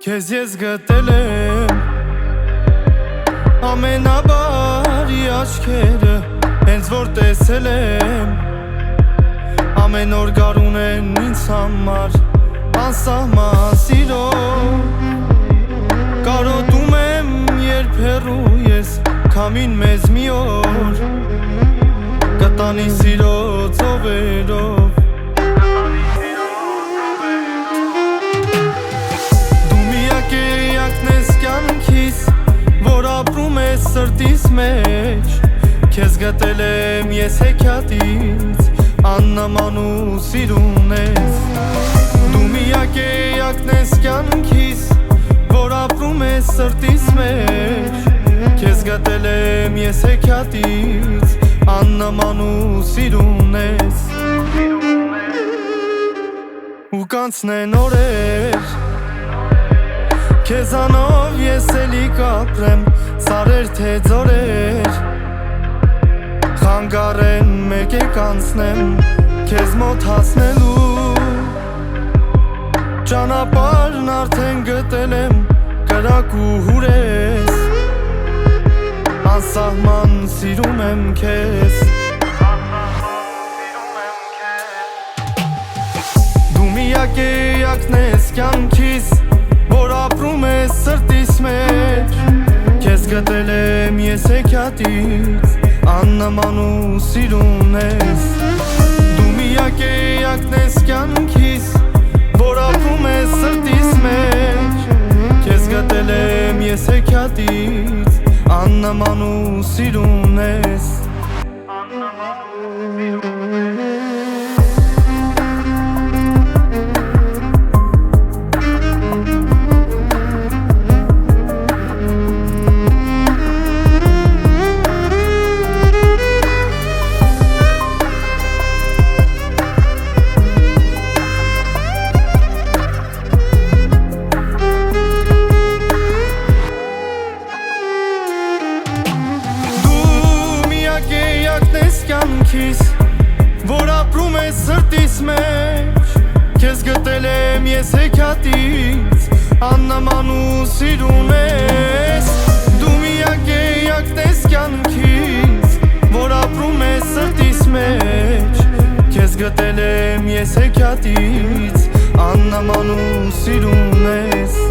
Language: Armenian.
Քեզ ես գտել եմ ամենաբարի աչքերը, հենց որ տեսել եմ ամեն օր գարուն են ինձ համար անսահման սիրո, կարոտում եմ երբ հեռու ես քամին մեզ մի օր կտանի սիրո ծովերով որ ապրում ես սրտիս մեջ Քեզ գտել եմ ես հեքիաթից աննման ու սիրուն ես Դու միակ էակն ես կյանքիս որ ապրում ես սրտիս մեջ Քեզ գտել եմ ես հեքիաթից աննման ու սիրուն ես Ու կանցնեն օրեր Քեզանով ես էլի կապրեմ, սարեր թե ձորեր Խանգարեն մեկ է կանցնեմ, քեզ մոտ հասնելու Ճանապարհն արդեն գտել եմ, կրակ ու հուրես Անսահման սիրում եմ քեզ Դու միակ էակն ես կյանքիս որ ապրում ես սրտիս մեջ Քեզ գտել եմ ես հեքիաթից աննման ու սիրուն ես Դու միակ էակն ես կյանքիս որ ապրում ես սրտիս մեջ Քեզ գտել եմ ես հեքիաթից աննման ու սիրուն ես որ ապրում ես սրտիս մեջ Քեզ գտել եմ ես հեքիաթից աննման ու սիրուն ես Դու միակ էակն ես կյանքից որ ապրում ես սրտիս մեջ Քեզ գտել եմ ես հեքիաթից աննման ու սիրուն ես